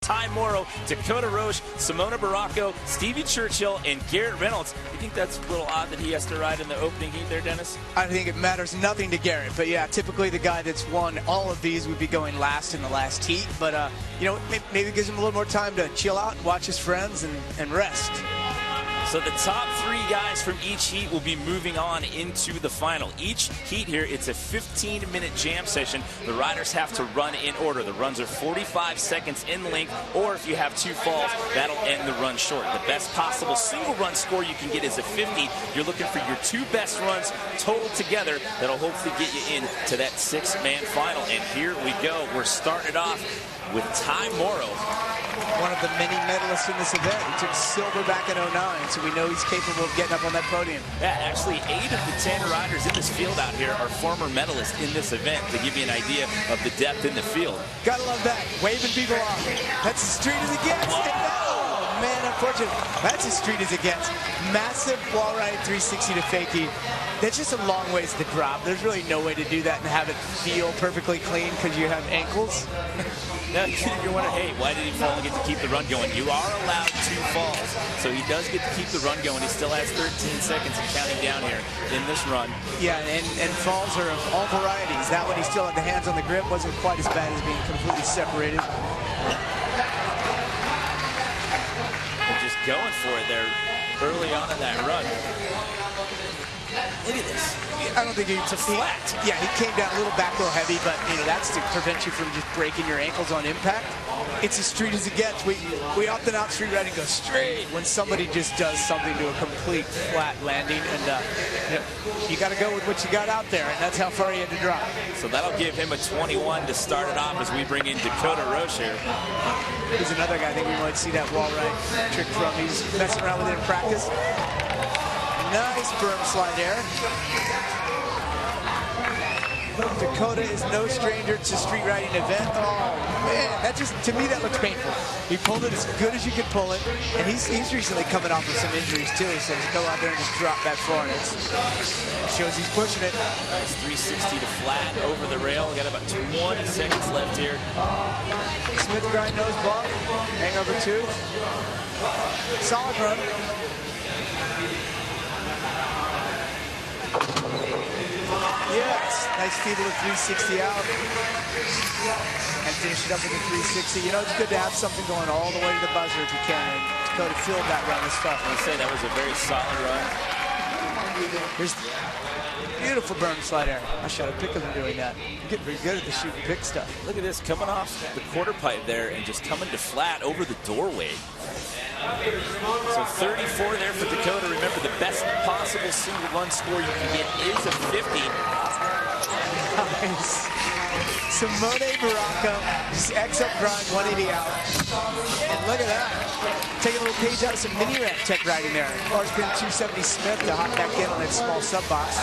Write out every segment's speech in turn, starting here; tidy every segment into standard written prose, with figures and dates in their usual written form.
Ty Morrow, Dakota Roche, Simona Baracco, Stevie Churchill, and Garrett Reynolds. You think that's a little odd that he has to ride in the opening heat there, Dennis? I think it matters nothing to Garrett. But yeah, typically the guy that's won all of these would be going last in the last heat. But, you know, maybe it gives him a little more time to chill out and watch his friends and rest. So the top 3 guys from each heat will be moving on into the final. Each heat here, it's a 15-minute jam session. The riders have to run in order. The runs are 45 seconds in length, or if you have 2 falls, that'll end the run short. The best possible single run score you can get is a 50. You're looking for your 2 best runs total together. That'll hopefully get you into that 6-man final. And here we go. We're started off with Ty Morrow. One of the many medalists in this event. He took silver back in 09, so we know he's capable of getting up on that podium. Yeah, actually 8 of the 10 riders in this field out here are former medalists in this event, to give you an idea of the depth in the field. Gotta love that. Waving people off. That's as street as it gets. Oh, man, unfortunate. That's as street as it gets. Massive wall ride 360 to fakie. That's just a long ways to drop. There's really no way to do that and have it feel perfectly clean because you have ankles. Now, you're wondering, hey, why did he fall and get to keep the run going? You are allowed 2 falls, so he does get to keep the run going. He still has 13 seconds and counting down here in this run. Yeah, and falls are of all varieties. That one he still had the hands on the grip, wasn't quite as bad as being completely separated. They're just going for it there early on in that run. Look at this. I don't think it's a flat. Yeah, he came down a little back row heavy, but you know that's to prevent you from just breaking your ankles on impact. It's as street as it gets. We often out street riding go straight when somebody just does something to a complete flat landing, and you know, you got to go with what you got out there, and that's how far he had to drop. So that'll give him a 21 to start it off as we bring in Dakota Roche here. He's another guy I think we might see that wall ride trick from. He's messing around with it in practice. Nice berm slide there. Dakota is no stranger to street riding event. Oh man, that just, to me, that looks painful. He pulled it as good as you could pull it, and he's recently coming off of some injuries too, so to go out there and just drop that far, and it shows he's pushing it. Nice 360 to flat over the rail. We got about 20 seconds left here. Smith grind nose block, hangover 2. Solid run. Yes, nice feeble of 360 out. And finish it up with a 360. You know, it's good to have something going all the way to the buzzer if you can. And Dakota filled that run this tough. I would say that was a very solid run. Here's beautiful berm slide there. I shot a pick of him doing that. You get pretty good at the shoot and pick stuff. Look at this, coming off the quarter pipe there and just coming to flat over the doorway. So 34 there for Dakota. Remember, the best possible single run score you can get is a 50. Nice. Simona Baracco, just X up grind, 180 out. And look at that. Taking a little page out of some mini ramp tech riding there. Bar spin 270 Smith to hop back in on that small sub box.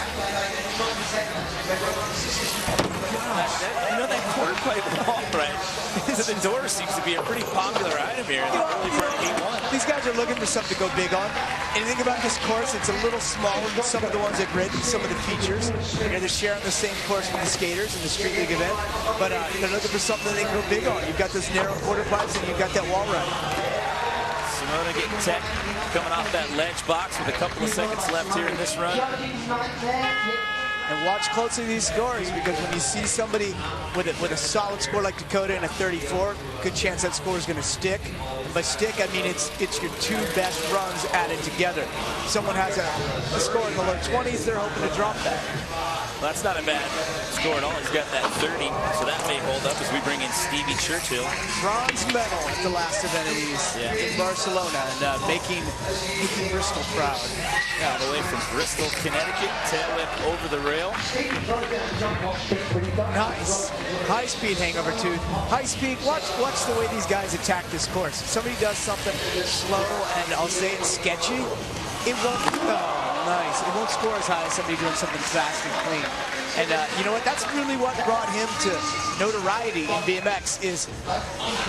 You know, that quarter pipe wall, right? To the door seems to be a pretty popular item here in the early part of Heat 1. These guys are looking for something to go big on. Anything about this course, it's a little smaller than some of the ones at Ridge, some of the features. You know, they're sharing the same course with the skaters in the Street League event, but they're looking for something they can go big on. You've got those narrow quarter pipes and you've got that wall ride. Simona getting tech, coming off that ledge box with a couple of seconds left here in this run. And watch closely these scores, because when you see somebody with a solid score like Dakota and a 34, good chance that score is going to stick. And by stick, I mean it's your 2 best runs added together. Someone has a score in the low 20s, they're hoping to drop that. Well, that's not a bad score at all. He's got that 30, so that may hold up as we bring in Stevie Churchill. Bronze medal at the last event of these in Barcelona, and making Bristol proud. Yeah, all the way from Bristol, Connecticut, tail whip over the rail. Nice. High speed hangover 2. High speed, watch the way these guys attack this course. If somebody does something slow and I'll say it's sketchy, it won't, oh nice. It won't score as high as somebody doing something fast and clean. And you know what? That's really what brought him to notoriety in BMX is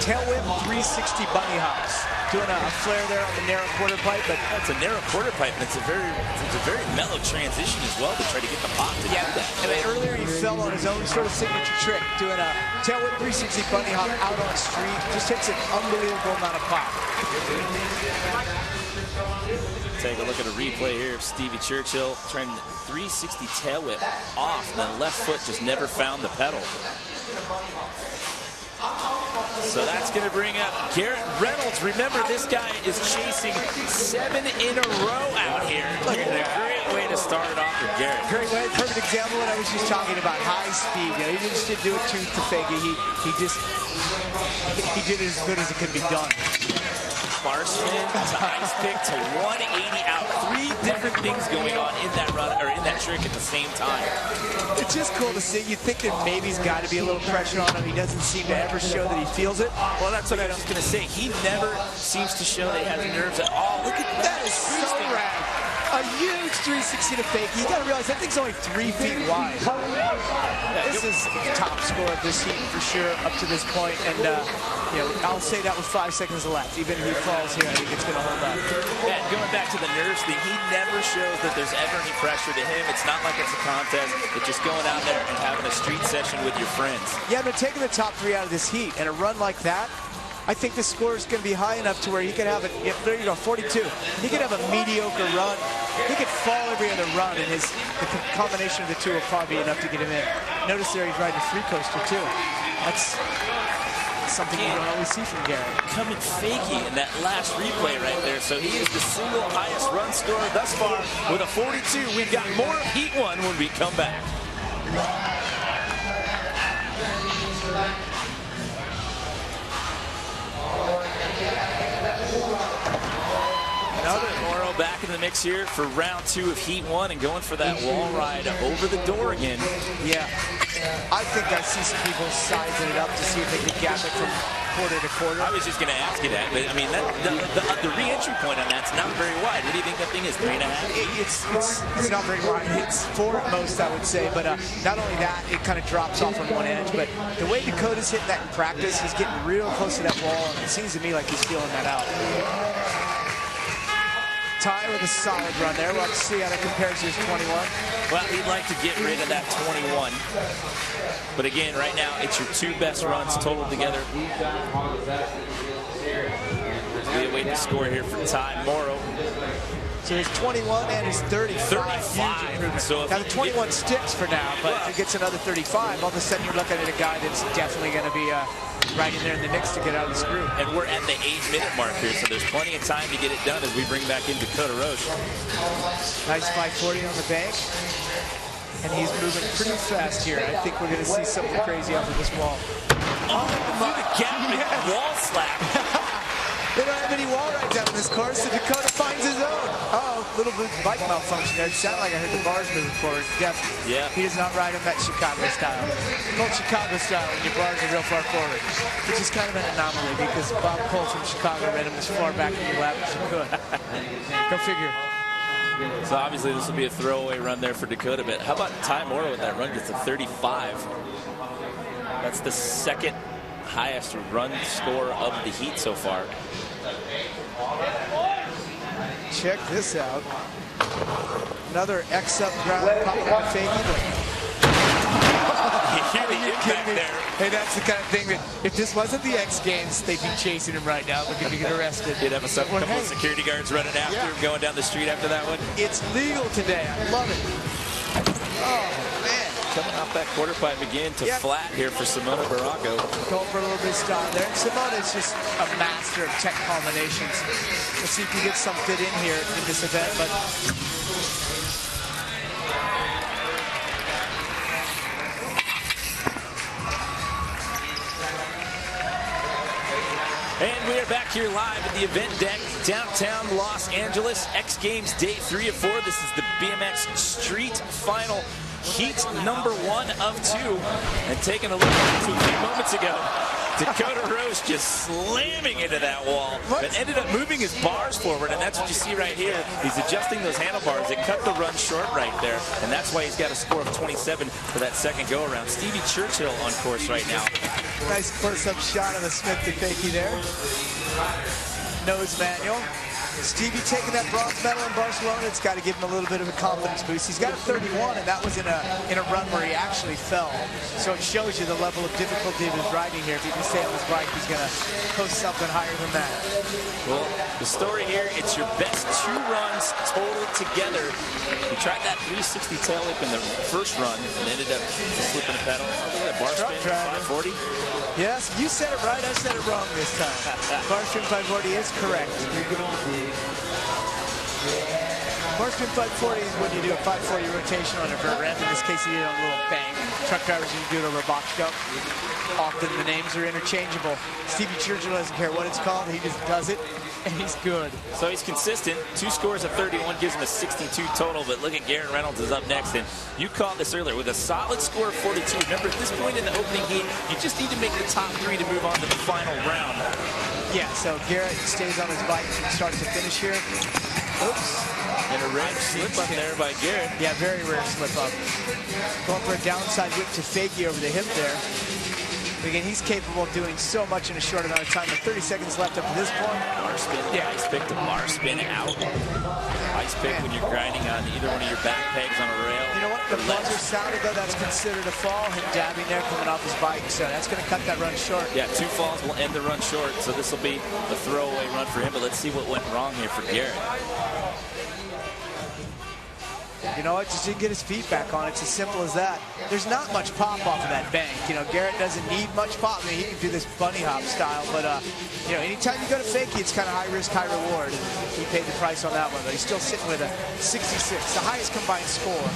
tail whip 360 bunny hops. Doing a flare there on the narrow quarter pipe, but it's a narrow quarter pipe, and it's a very mellow transition as well to try to get the pop to do that. And then earlier he fell on his own sort of signature trick, doing a tail whip 360 bunny hop out on street. Just hits an unbelievable amount of pop. Take a look at a replay here of Stevie Churchill trying 360 tail whip off. The left foot just never found the pedal. So that's going to bring up Garrett Reynolds. Remember, this guy is chasing 7 in a row out here. Look at a great way to start it off with Garrett. Great way, perfect example of what I was just talking about, high speed. You know, he just didn't do it tooth to fake it. He did it as good as it could be done. Bar spin to ice pick to 180 out. 3 different things going on in that run or in that trick at the same time. It's just cool to see. You'd think that maybe he's got to be a little pressure on him. He doesn't seem to ever show that he feels it. Well, that's what I was going to say. He never seems to show that he has nerves at all. Look at that. That is so rad. A huge 360 to fake. You got to realize that thing's only 3 feet wide. This is top score of this heat for sure up to this point. And you know, I'll say that with 5 seconds left. Even if he falls here, I think it's going to hold up. Yeah, going back to the nerves thing, he never shows that there's ever any pressure to him. It's not like it's a contest. It's just going out there and having a street session with your friends. Yeah, but taking the top 3 out of this heat and a run like that, I think the score is going to be high enough to where he could have it. There you go, 42. He could have a mediocre run. He could fall every other run, and the combination of the two will probably be enough to get him in. Notice there he's riding a 3-coaster too. That's something you don't always see from Garrett. Coming fakey in that last replay right there. So he is the single highest run scorer thus far with a 42. We've got more of Heat 1 when we come back. Another Morrow back in the mix here for round 2 of Heat 1 and going for that wall ride over the door again. Yeah, I think I see some people sizing it up to see if they can gap it from quarter to quarter. I was just going to ask you that, but I mean, the re-entry point on that's not very wide. What do you think that thing is, 3.5? It's not very wide. It's 4 at most, I would say. But not only that, it kind of drops off on one edge. But the way Dakota's hitting that in practice, he's getting real close to that wall. And it seems to me like he's feeling that out. Ty with a solid run there. We'll have to see how that compares to his 21. Well, he'd like to get rid of that 21. But again, right now, it's your 2 best runs totaled together. We await the score here for Ty Morrow. So his 21 and his 35. So now the 21 sticks for now, but if he gets another 35, all of a sudden you're looking at a guy that's definitely going to be right in there in the mix to get out of the screw. And we're at the 8-minute mark here, so there's plenty of time to get it done as we bring back in Dakota Roche. Nice 540 on the bank. And he's moving pretty fast here. I think we're going to see something crazy off of this wall. Oh, through the gap, wall slap. They don't have any wall rides out in this course, so Dakota finds his own. Uh-oh, little bit of bike malfunction there. It sounded like I heard the bars moving forward. Definitely. Yeah. He does not ride them that Chicago style. Called Chicago style when your bars are real far forward, which is kind of an anomaly because Bob Cole from Chicago ran him as far back in your lap as you could. Go figure. So obviously this will be a throwaway run there for Dakota, but how about Ty Morrow with that run gets a 35? That's the second highest run score of the heat so far. Check this out. Another X up ground pop up fakie. Hey, that's the kind of thing that if this wasn't the X Games, they'd be chasing him right now. Looking to get arrested. He'd have a couple of security guards running after him, going down the street after that one. It's legal today. I love it. Oh, man. Coming off that quarter pipe again to flat here for Simona Barranco. Going for a little bit of stop there. And Simona's just a master of tech combinations. Let's see if he gets some fit in here in this event. But and we are back here live at the event deck, downtown Los Angeles. X Games Day 3 of 4. This is the BMX Street Final. heat number 1 of 2. And taking a look at a few moments ago, Dakota Roche just slamming into that wall, but ended up moving his bars forward, and that's what you see right here. He's adjusting those handlebars. It cut the run short right there, and that's why he's got a score of 27 for that second go-around. Stevie Churchill on course right now. Nice close-up shot of the Smith to fakie there. Nose manual. Stevie taking that bronze medal in Barcelona, it's got to give him a little bit of a confidence boost. He's got a 31, and that was in a run where he actually fell. So it shows you the level of difficulty of his riding here. If he can stay on his bike, he's going to post something higher than that. Well, the story here, it's your best 2 runs total together. He tried that 360 tail whip in the first run and ended up slipping a pedal. Look at that bar spin, 540. Yes, you said it right, I said it wrong this time. Bar spin 540 is correct. Bar spin 540 is when you do a 540 rotation on a vert ramp. In this case, you do it on a little bank. Truck drivers, you do it over a box jump. Often the names are interchangeable. Stevie Churchill doesn't care what it's called. He just does it, and he's good. So he's consistent. 2 scores of 31 gives him a 62 total, but look at Garrett Reynolds is up next, and you called this earlier with a solid score of 42. Remember, at this point in the opening heat, you just need to make the top 3 to move on to the final round. Yeah, so Garrett stays on his bike from start to finish here. Oops. And a rare slip up there by Garrett. Yeah, very rare slip up. Going for a downside whip to fakie over the hip there. Again, he's capable of doing so much in a short amount of time. With 30 seconds left up to this point. Bar spin, ice pick to bar spin out. Ice pick when you're grinding on either one of your back pegs on a rail. You know what? The buzzer sounded, though. That's considered a fall. Him dabbing there, coming off his bike. So that's going to cut that run short. Yeah, 2 falls will end the run short. So this will be a throwaway run for him. But let's see what went wrong here for Garrett. You know what? Just didn't get his feet back on. It's as simple as that. There's not much pop off of that bank. You know, Garrett doesn't need much pop. I mean, he can do this bunny hop style, but you know, anytime you go to fakie, it's kind of high risk, high reward. And he paid the price on that one, but he's still sitting with a 66, the highest combined score.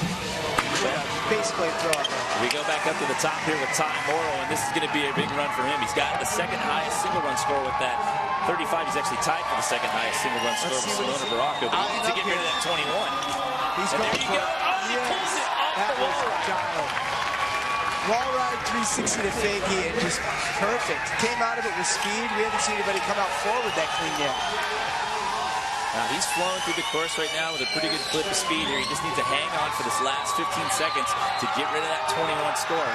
Basically a throw. We go back up to the top here with Ty Morrow, and this is going to be a big run for him. He's got the second highest single run score with that 35. He's actually tied for the second highest single run score with Simona Baracco, but he needs to get rid of that 21. He's and going there you go. Oh, he pulls it off the wall. Wall ride 360 to fakie and just perfect. Came out of it with speed. We haven't seen anybody come out forward that clean yet. Now he's flowing through the course right now with a pretty good clip of speed here. He just needs to hang on for this last 15 seconds to get rid of that 21 score.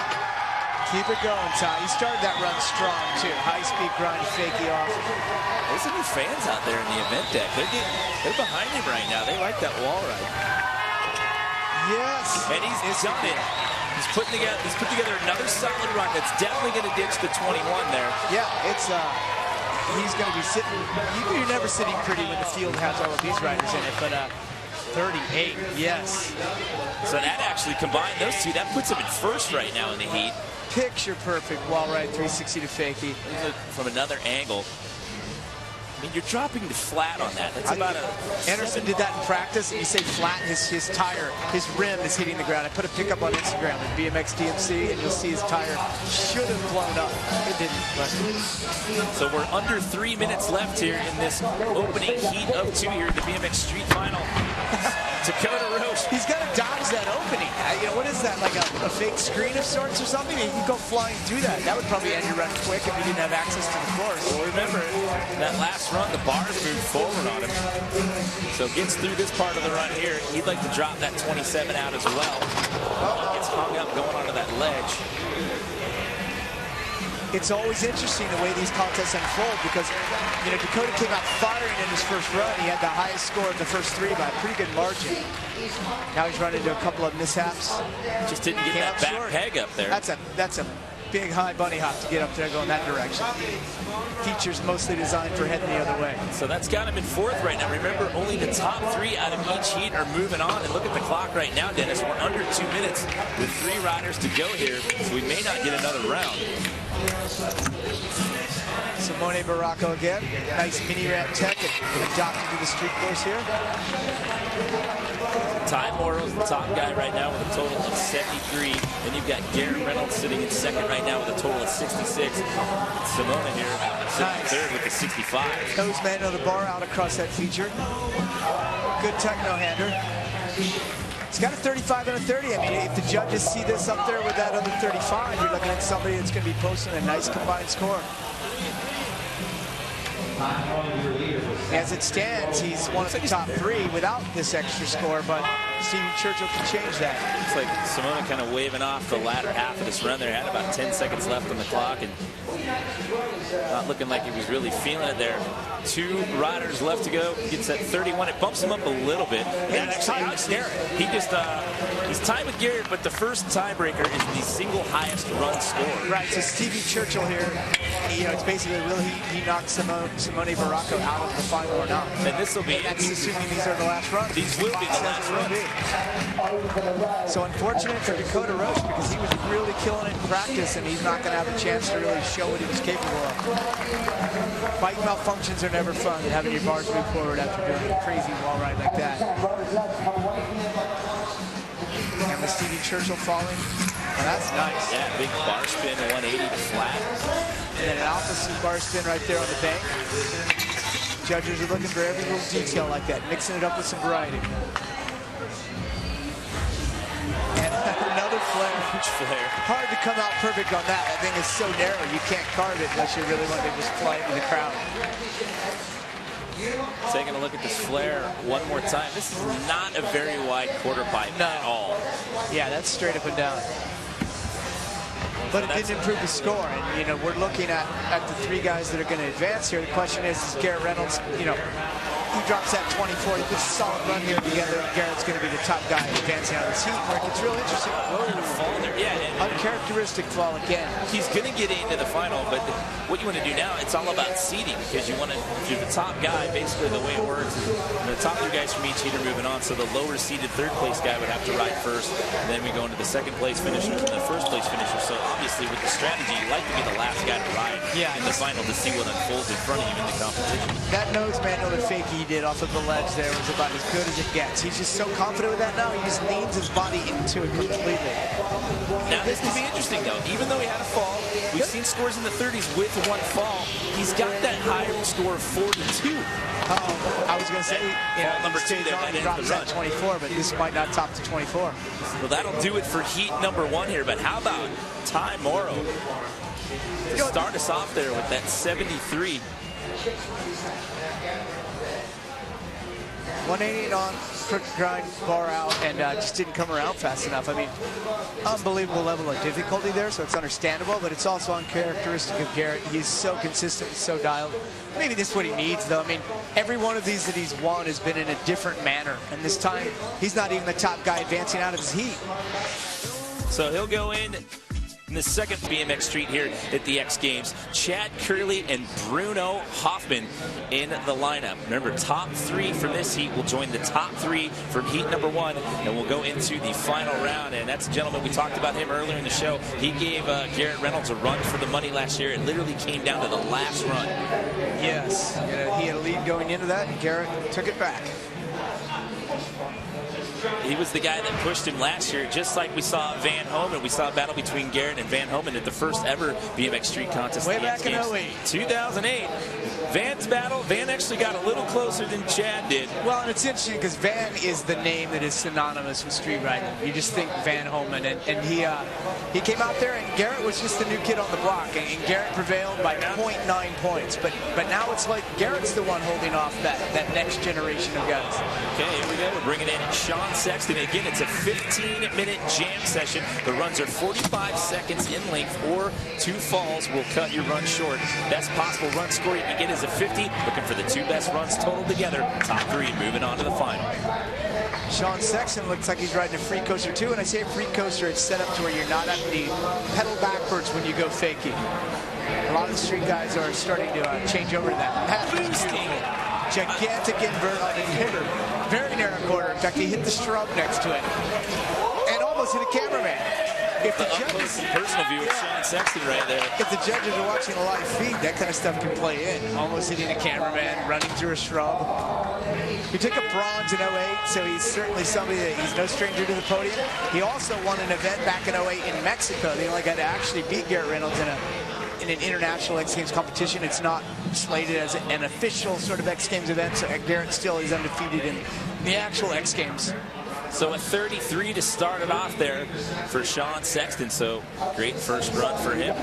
Keep it going, Ty. He started that run strong, too. High-speed grind, fakie off. There's some new fans out there in the event deck. They're behind him right now. They like that wall ride. Yes. And he's done it. He's put together another solid run that's definitely going to ditch the 21 there. Yeah, it's he's going to be sitting. You're never sitting pretty when the field has all of these riders in it, but 38, yes. So that actually combined those two, that puts him in first right now in the heat. Picture perfect wall ride 360 to fakie. From another angle. I mean, you're dropping the flat on that. That's about a... Anderson did that in practice, and you say flat, his tire, his rim is hitting the ground. I put a pickup on Instagram with BMX DMC, and you'll see his tire should have blown up. It didn't. But... So we're under 3 minutes left here in this opening heat of 2 here at the BMX Street Final. Dakota Roche. He's got to dodge that opening. You know, what is that, like a fake screen of sorts or something? He can go flying through that. That would probably end your run quick if you didn't have access to the course. Well, remember, that last run, the bars moved forward on him. So gets through this part of the run here. He'd like to drop that 27 out as well. Gets hung up going onto that ledge. It's always interesting the way these contests unfold because, you know, Dakota came out firing in his first run. He had the highest score of the first 3 by a pretty good margin. Now he's run into a couple of mishaps. Just didn't get that back peg up there. That's a big high bunny hop to get up there going that direction. Features mostly designed for heading the other way. So that's got him in fourth right now. Remember, only the top 3 out of each heat are moving on. And look at the clock right now, Dennis. We're under 2 minutes with 3 riders to go here. So we may not get another round. Simona Baracco again. Nice mini ramp tech adopted to the street course here. Ty Morrow's the top guy right now with a total of 73. Then you've got Garrett Reynolds sitting in second right now with a total of 66. Simona here sitting third with a 65. Nose man on the bar out across that feature. Good techno-hander. He's got a 35 and a 30. I mean, if the judges see this up there with that other 35, you're looking at somebody that's going to be posting a nice combined score. As it stands, he's one of the top 3 without this extra score, but Stevie Churchill can change that. It's like Simona kind of waving off the latter half of this run there. Had about 10 seconds left on the clock and not looking like he was really feeling it there. 2 riders left to go. Gets that 31. It bumps him up a little bit. And he's tied with Garrett. He just, he's tied with Garrett, but the first tiebreaker is the single highest run score. Right, so Stevie Churchill here, you know, it's basically will he knock Simone Baracco out of the final or not? And this will be, that's assuming these are the last runs. These will be the last runs. So unfortunate for Dakota Roche because he was really killing it in practice and he's not going to have a chance to really show what he was capable of. Bike malfunctions are never fun, having your bars move forward after doing a crazy wall ride like that. And with Stevie Churchill falling, well, that's nice. Yeah, big bar spin, 180 to flat. And then an opposite bar spin right there on the bank. Judges are looking for every little detail like that, mixing it up with some variety. And another flare. Huge flare. Hard to come out perfect on that. That thing is so narrow, you can't carve it unless you really want to just fly into the crowd. Taking a look at this flare one more time. This is not a very wide quarter pipe at all. Yeah, that's straight up and down. But it didn't improve the score. And, you know, we're looking at the 3 guys that are going to advance here. The question is Garrett Reynolds, you know, he drops that 24. He puts a solid run here together. Garrett's going to be the top guy advancing out of this heat. Where it gets real interesting. Whoa, fall there. Yeah, uncharacteristic fall again. He's going to get into the final, but what you want to do now, it's all about seeding because you want to, if you're the top guy, basically the way it works is the top 2 guys from each heat are moving on. So the lower seeded 3rd place guy would have to ride first. And then we go into the 2nd place finishers and the 1st place finishers. So obviously with the strategy, you like to be the last guy to ride in the final to see what unfolds in front of you in the competition. That nose manual that Fakey did off of the ledge there was about as good as it gets. He's just so confident with that now. He just leans his body into it completely. Now this could be interesting though. Even though he had a fall, we've seen scores in the 30s with 1 fall. He's got that higher score of 42. I was going to say, you know, number 2 there, that ends the run. 24, but this might not top to 24. Well, that'll do it for heat number 1 here. But how about Ty Morrow to start us off there with that 73? 188 on, quick grind, bar out, and just didn't come around fast enough. I mean, unbelievable level of difficulty there, so it's understandable, but it's also uncharacteristic of Garrett. He's so consistent, so dialed. Maybe this is what he needs, though. I mean, every one of these that he's won has been in a different manner, and this time, he's not even the top guy advancing out of his heat. So he'll go in the 2nd BMX Street here at the X Games. Chad Curley and Bruno Hoffman in the lineup. Remember, top 3 from this heat will join the top 3 from heat number 1, and we'll go into the final round. And that's a gentleman, we talked about him earlier in the show. He gave Garrett Reynolds a run for the money last year. It literally came down to the last run. Yes, he had a lead going into that, and Garrett took it back. He was the guy that pushed him last year, just like we saw Van Homen. We saw a battle between Garrett and Van Homen at the first ever BMX Street contest. Way back in 08. 2008. Van's battle, Van actually got a little closer than Chad did. Well, and it's interesting because Van is the name that is synonymous with street riding. You just think Van Homen, and he came out there, and Garrett was just the new kid on the block, and Garrett prevailed by 0.9 points. But now it's like Garrett's the one holding off that next generation of guys. Okay, here we go. We're bringing in Sean Sexton. Again, it's a 15-minute jam session. The runs are 45 seconds in length, or 2 falls will cut your run short. Best possible run score you can get is a 50. Looking for the 2 best runs total together. Top 3 moving on to the final. Sean Sexton looks like he's riding a free coaster too. And I say a free coaster, it's set up to where you're not having to pedal backwards when you go faking. A lot of the street guys are starting to change over to that. Boosting. Gigantic invert on the hitter. Very narrow corner. In fact, he hit the shrub next to it. And almost hit a cameraman. If the judges, personal view of Sean Sexton right there. If the judges are watching a live feed, that kind of stuff can play in. Almost hitting a cameraman, running through a shrub. He took a bronze in 08, so he's certainly somebody that he's no stranger to the podium. He also won an event back in 08 in Mexico. The only guy to actually beat Garrett Reynolds in an international X Games competition. It's not slated as an official sort of X Games event, so Garrett still is undefeated in the actual X Games. So a 33 to start it off there for Sean Sexton. So great first run for him.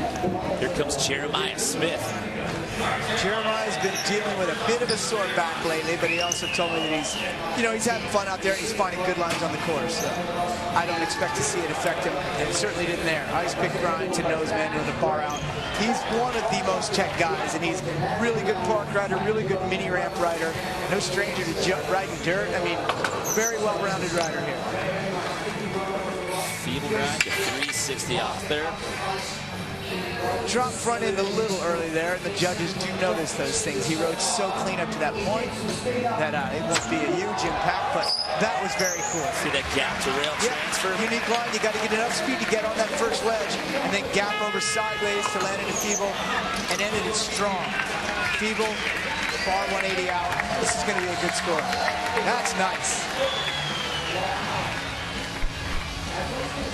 Here comes Jeremiah Smith. Jeremiah's been dealing with a bit of a sore back lately, but he also told me that he's having fun out there and he's finding good lines on the course. So I don't expect to see it affect him, and it certainly didn't there. Ice pick grind to nose manual to bar out. He's one of the most tech guys, and he's really good park rider, really good mini ramp rider. No stranger to riding dirt. I mean, very well-rounded rider here. Feeble grind to 360 off there. Drop front end a little early there, and the judges do notice those things. He rode so clean up to that point that it won't be a huge impact, but that was very cool. See that gap to rail transfer? Unique line, you got to get enough speed to get on that first wedge, and then gap over sideways to land it in feeble, and ended it strong. Feeble, bar 180 out. This is going to be a good score. That's nice.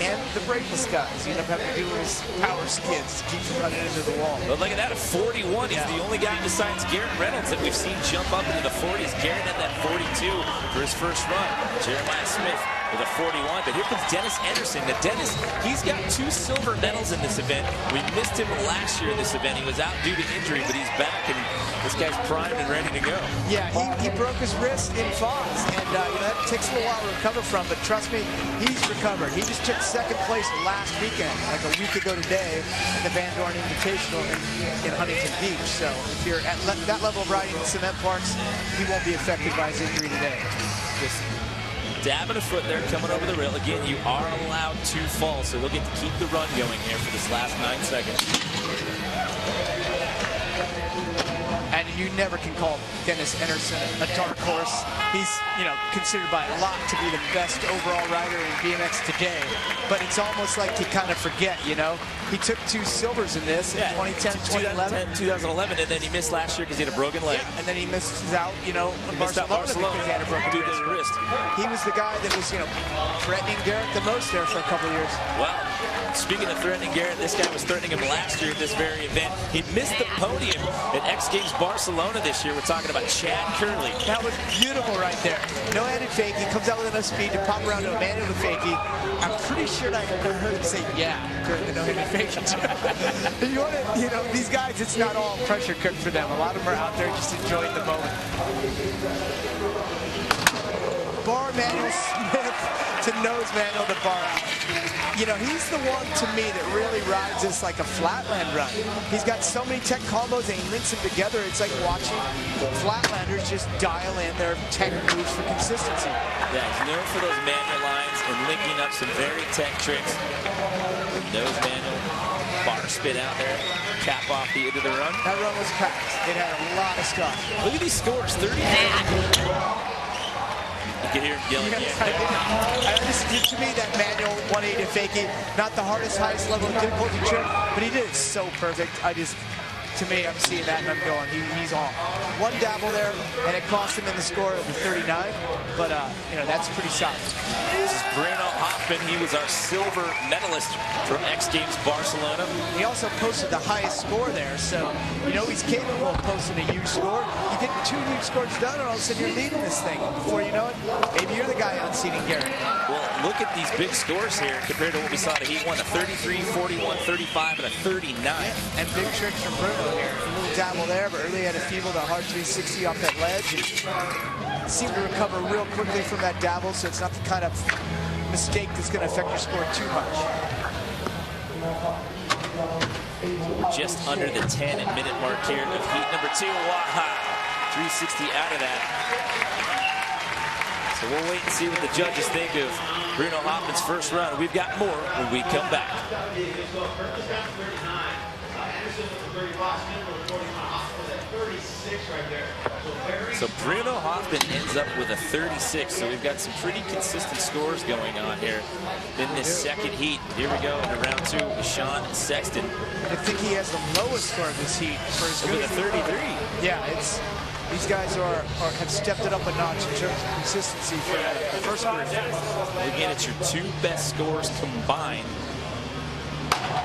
And the brakeless guys, you end up having to do his power skids to keep from running into the wall. But look at that, a 41. He's the only guy besides Garrett Reynolds that we've seen jump up into the 40s. Garrett had that 42 for his first run. Jeremiah Smith with a 41. But here comes Dennis Anderson. Now Dennis, he's got 2 silver medals in this event. We missed him last year in this event. He was out due to injury, but he's back, and this guy's primed and ready to go. Yeah, he broke his wrist in Foz, and that takes a little while to recover from, but trust me, he's recovered. He just took second place last weekend, like a week ago today, at the Van Dorn Invitational in Huntington Beach. So if you're at that level of riding in cement parks, he won't be affected by his injury today. Just dabbing a foot there, coming over the rail. Again, you are allowed to fall, so they'll get to keep the run going here for this last 9 seconds. And you never can call Dennis Anderson a dark horse. He's, considered by a lot to be the best overall rider in BMX today. But it's almost like you kind of forget, He took 2 silvers in this in 2010, 2011, and then he missed last year because he had a broken leg. Yeah, and then he misses out, in Barcelona because he had a broken wrist. He was the guy that was, threatening Garrett the most there for a couple of years. Well, speaking of threatening Garrett, this guy was threatening him last year at this very event. He missed the podium at X Games Barcelona this year. We're talking about Chad Curley. That was beautiful right there. No-handed fake. He comes out with enough speed to pop around to a man with a fakie. I'm pretty sure I heard him say, yeah, during the no-handed fake. These guys, it's not all pressure cooked for them. A lot of them are out there just enjoying the moment. Bar manual Smith to nose manual to bar out. He's the one to me that really rides this like a flatland run. He's got so many tech combos and he links them together. It's like watching flatlanders just dial in their tech moves for consistency. Yeah, he's known for those manual lines and linking up some very tech tricks. Nose manual, bar spit out there, cap off the end of the run. That run was packed. It had a lot of stuff. Look at these scores, 30. You can hear him yelling. To me, that manual 180 fakie, not the hardest, highest level of difficulty trick, but he did it so perfect. To me, I'm seeing that and I'm going, he's on. One dabble there, and it cost him in the score of the 39, but that's pretty solid. This is Bruno Hoffman. He was our silver medalist from X Games Barcelona. He also posted the highest score there, so he's capable of posting a huge score. You get 2 huge scores done, and all of a sudden you're leading this thing. Before you know it, maybe you're the guy unseating Garrett. Well, look at these big scores here compared to what we saw at Heat 1, a 33, 41, 35, and a 39. And big tricks from Bruno here. A little dabble there, but early had a feeble to hard 360 off that ledge. And seemed to recover real quickly from that dabble, so it's not the kind of mistake that's going to affect your score too much. We're just under the 10-minute mark here of heat number 2. Wow, 360 out of that. So we'll wait and see what the judges think of Bruno Hoffman's first run. We've got more when we come back. So Bruno Hoffman ends up with a 36. So we've got some pretty consistent scores going on here in this second heat. Here we go into round 2 with Sean Sexton. I think he has the lowest score of this heat for his good. With a 33. Yeah, these guys have stepped it up a notch in terms of consistency for the first group. Again, it's your 2 best scores combined.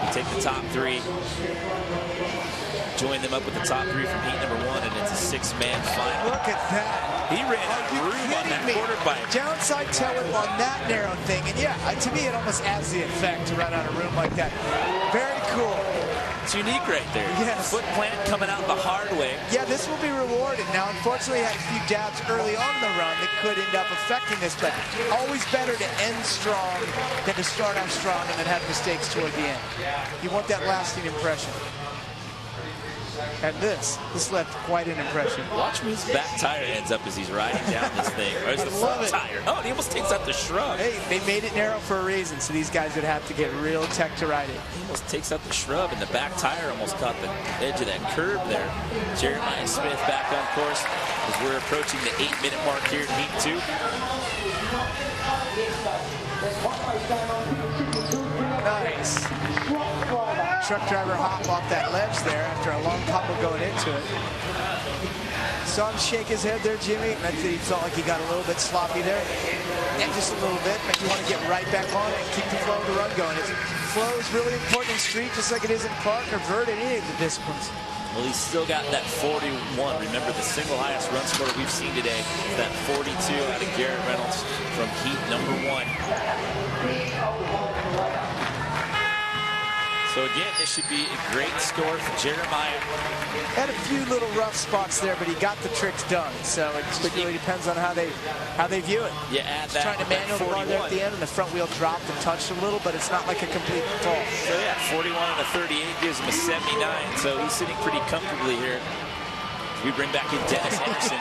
You take the top 3, join them up with the top 3 from heat number 1, and it's a six-man final. Look at that. He ran out of room on that quarter pipe. Downside tail whip on that narrow thing. And yeah, to me, it almost adds the effect to run out of room like that. Very cool. It's unique right there. Yes. Foot plant coming out the hard way. Yeah, this will be rewarded. Now, unfortunately, he had a few dabs early on in the run that could end up affecting this, but always better to end strong than to start off strong and then have mistakes toward the end. You want that lasting impression. And this left quite an impression. Watch where his back tire ends up as he's riding down this thing. Or is the front tire? Oh, and he almost takes out the shrub. Hey, they made it narrow for a reason, so these guys would have to get real tech to ride it. He almost takes out the shrub, and the back tire almost caught the edge of that curb there. Jeremiah Smith back on course as we're approaching the 8-minute mark here in Heat 2. Nice. Truck driver hop off that ledge there after a long couple going into it. Saw him shake his head there, Jimmy. I think he felt like he got a little bit sloppy there. And just a little bit. Make you want to get right back on it and keep the flow of the run going. Flow is really important in street, just like it is in park or vert, any of the disciplines. Well, he's still got that 41. Remember, the single highest run score we've seen today, that 42 out of Garrett Reynolds from Heat number 1. So again, this should be a great score for Jeremiah. Had a few little rough spots there, but he got the tricks done. So it just really depends on how they view it. Yeah, add that. Trying to manual the bar there at the end, and the front wheel dropped and touched a little, but it's not like a complete fall. So yeah, 41 and a 38 gives him a 79. So he's sitting pretty comfortably here. We bring back in Dennis Anderson.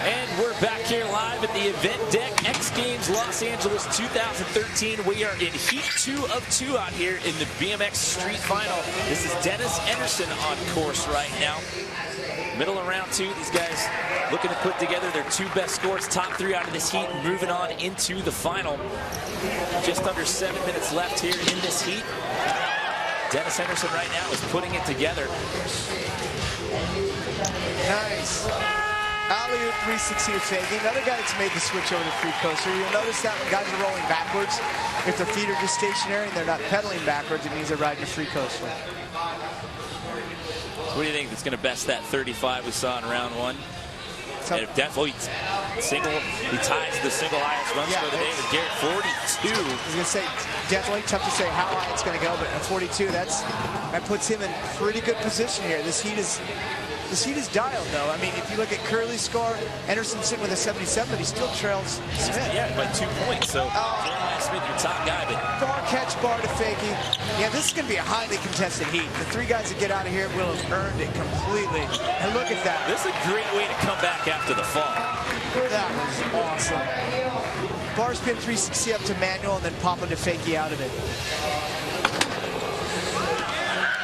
And we're back here live at the event deck, X Games Los Angeles 2013. We are in Heat 2 of 2 out here in the BMX Street Final. This is Dennis Anderson on course right now. Middle of round 2, these guys looking to put together their 2 best scores, top 3 out of this heat, and moving on into the final. Just under 7 minutes left here in this heat. Dennis Anderson right now is putting it together. Nice. Alley-oop 360 to faking. Another guy that's made the switch over to free coaster. You'll notice that when guys are rolling backwards, if their feet are just stationary and they're not pedaling backwards, it means they're riding a free coaster. What do you think that's going to best that 35 we saw in round 1? And if definitely he ties the single highest run score today with Garrett, 42. I was going to say, definitely tough to say how high it's going to go, but at 42, that puts him in pretty good position here. This heat is dialed, though. I mean, if you look at Curley's score, Anderson's sitting with a 77, but he still trails Smith. Yeah, by 2 points. So Jeremiah Smith, your top guy. But bar catch, bar to fakie. Yeah, this is going to be a highly contested heat. The 3 guys that get out of here will have earned it completely. And look at that. This is a great way to come back after the fall. That was awesome. Bar spin 360 up to manual and then pop a to fakie out of it.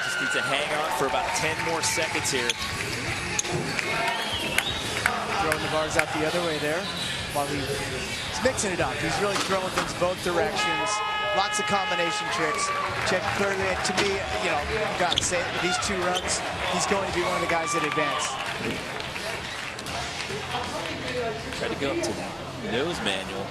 Just needs to hang on for about 10 more seconds here. Throwing the bars out the other way there while he's mixing it up. He's really throwing things both directions. Lots of combination tricks. Check clearly. And to me, you know, I've got to say it, these 2 runs, he's going to be one of the guys that advance. Try to go up to nose manual.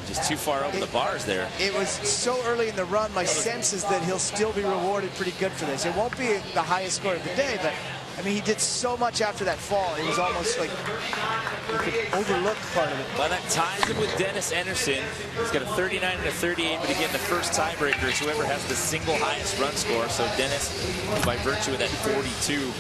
Just too far over the bars there. It was so early in the run. My sense is that he'll still be rewarded pretty good for this. It won't be the highest score of the day, but I mean, he did so much after that fall. It was almost like you could overlook part of it. Well, that ties him with Dennis Anderson. He's got a 39 and a 38, but again, the first tiebreaker is whoever has the single highest run score. So Dennis, by virtue of that 42,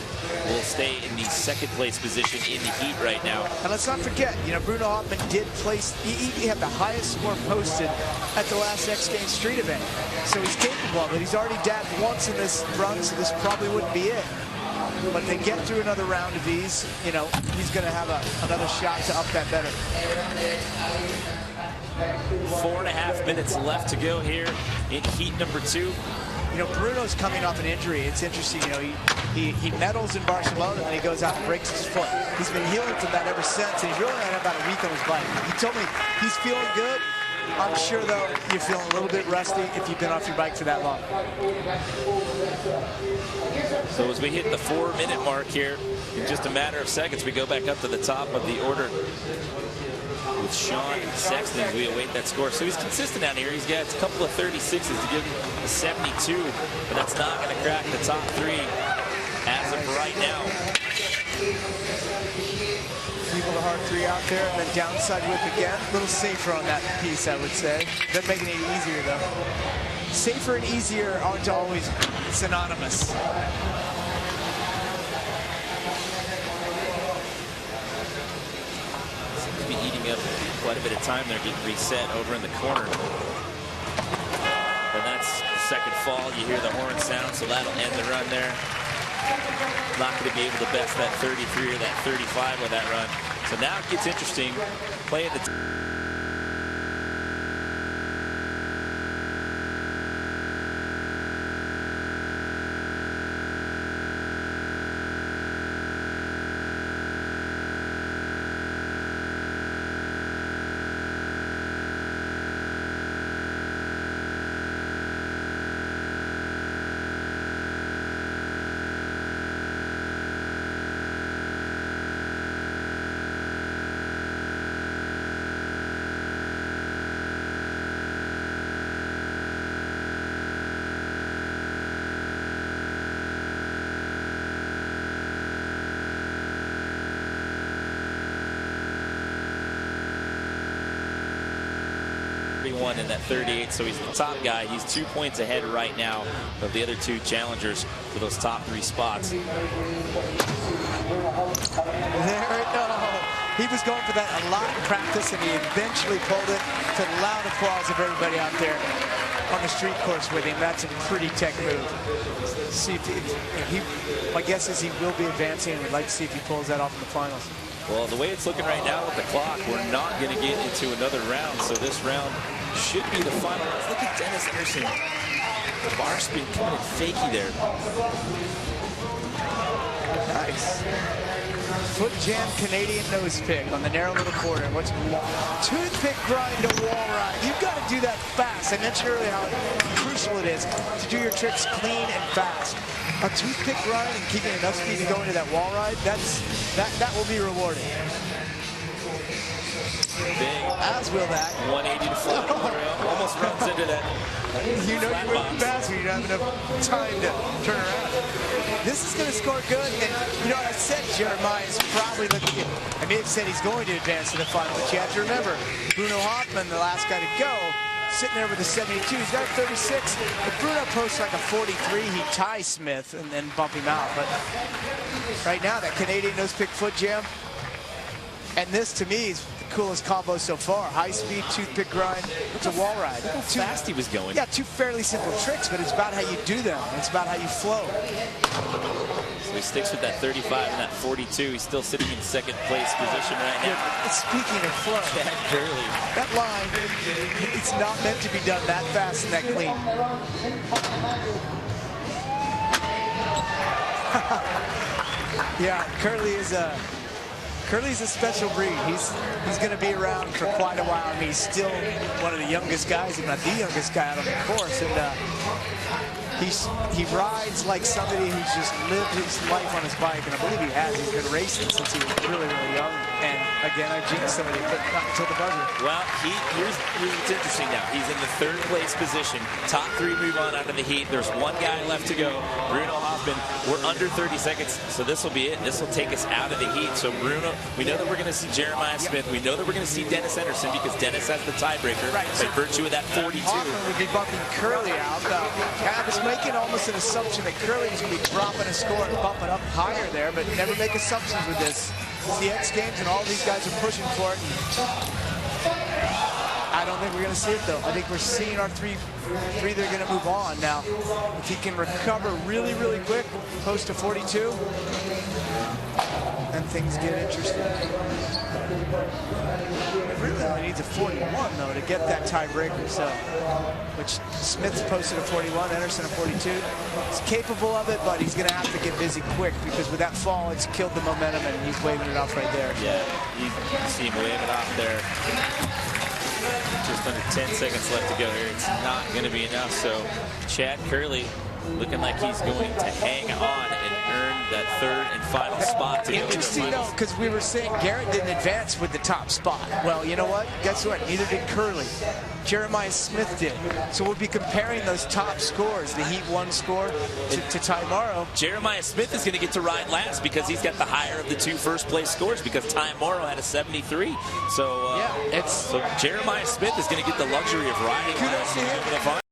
will stay in the second place position in the heat right now. And let's not forget, you know, Bruno Hoffman did place, he had the highest score posted at the last X Games Street event. So he's capable of it. He's already dabbed once in this run, so this probably wouldn't be it. But if they get through another round of these, you know, he's going to have another shot to up that better. 4.5 minutes left to go here in heat number 2. You know, Bruno's coming off an injury. It's interesting, you know, he medals in Barcelona and then he goes out and breaks his foot. He's been healing from that ever since, and he's really only had about a week on his bike. He told me he's feeling good. I'm sure, though, you're feeling a little bit rusty if you've been off your bike for that long. So as we hit the 4-minute mark here, in just a matter of seconds, we go back up to the top of the order with Sean Sexton as we await that score. So he's consistent out here. He's got a couple of 36s to give him a 72, but that's not going to crack the top 3 as of right now. People the hard 3 out there, and then downside whip again. A little safer on that piece, I would say. Doesn't make it any easier, though. Safer and easier aren't always synonymous. Seems to be eating up quite a bit of time there, getting reset over in the corner. And that's the second fall. You hear the horn sound, so that'll end the run there. Not going to be able to best that 33 or that 35 with that run. So now it gets interesting. Playing the one in that 38, so he's the top guy. He's 2 points ahead right now of the other 2 challengers for those top 3 spots. There it goes. He was going for that a lot in practice, and he eventually pulled it to the loud applause of everybody out there on the street course with him. That's a pretty tech move. See if my guess is he will be advancing, and we'd like to see if he pulls that off in the finals. Well, the way it's looking right now with the clock, we're not going to get into another round, so this round should be the final round. Look at Dennis Anderson. The bar spin coming in fakey there. Nice. Foot jam Canadian nose pick on the narrow little corner. What's toothpick grind to wall ride? You've got to do that fast. I mentioned earlier how crucial it is to do your tricks clean and fast. A toothpick grind and keeping enough speed to go into that wall ride, that will be rewarding. Big. As will that. 180 to flat. Almost runs into that. You know you're moving fast when you don't have enough time to turn around. This is going to score good, and you know, I said Jeremiah's probably looking. I may have said he's going to advance to the final, but you have to remember, Bruno Hoffman, the last guy to go, sitting there with a 72. He's got a 36. If Bruno posts like a 43, he'd tie Smith and then bump him out. But right now, that Canadian nose pick foot jam, and this to me is the coolest combo so far. High speed toothpick grind to wall ride. Look how fast he was going. Yeah, 2 fairly simple tricks, but it's about how you do them. It's about how you flow. So he sticks with that 35 and that 42. He's still sitting in second place position right now. Yeah, speaking of flow, Curly. that line, it's not meant to be done that fast and that clean. Yeah, Curly's a special breed. He's going to be around for quite a while. I mean, he's still one of the youngest guys, if not the youngest guy out on the course. And he rides like somebody who's just lived his life on his bike, and I believe he has. He's been racing since he was really, really young. And again, I jinxed somebody, but not until the buzzer. Well, here's what's interesting now. He's in the 3rd place position. Top 3 move on out of the heat. There's 1 guy left to go. Bruno Hoffman. We're under 30 seconds, so this will be it. This will take us out of the heat. So Bruno, we know that we're going to see Jeremiah Smith. We know that we're going to see Dennis Anderson because Dennis has the tiebreaker by virtue of that 42. Hoffman would be bumping Curly out. I was making almost an assumption that Curly was going to be dropping a score and bumping up higher there, but never make assumptions with this. It's the X Games, and all these guys are pushing for it. I don't think we're going to see it, though. I think we're seeing our three that are going to move on. Now, if he can recover really, really quick, close to 42, then things get interesting. It really only needs a 41, though, to get that tiebreaker. So, which Smith's posted a 41, Anderson a 42. He's capable of it, but he's going to have to get busy quick because with that fall, it's killed the momentum, and he's waving it off right there. Yeah, you see him wave it off there. Just under 10 seconds left to go here. It's not going to be enough. So Chad Curley looking like he's going to hang on and earn that third and final spot to go to the Interesting though, because we were saying Garrett didn't advance with the top spot. Well, you know what? Guess what? Neither did Curley. Jeremiah Smith did. So we'll be comparing those top scores, the Heat 1 score to Ty Morrow. Jeremiah Smith is going to get to ride last because he's got the higher of the two first place scores because Ty Morrow had a 73. So, yeah, so Jeremiah Smith is going to get the luxury of riding last.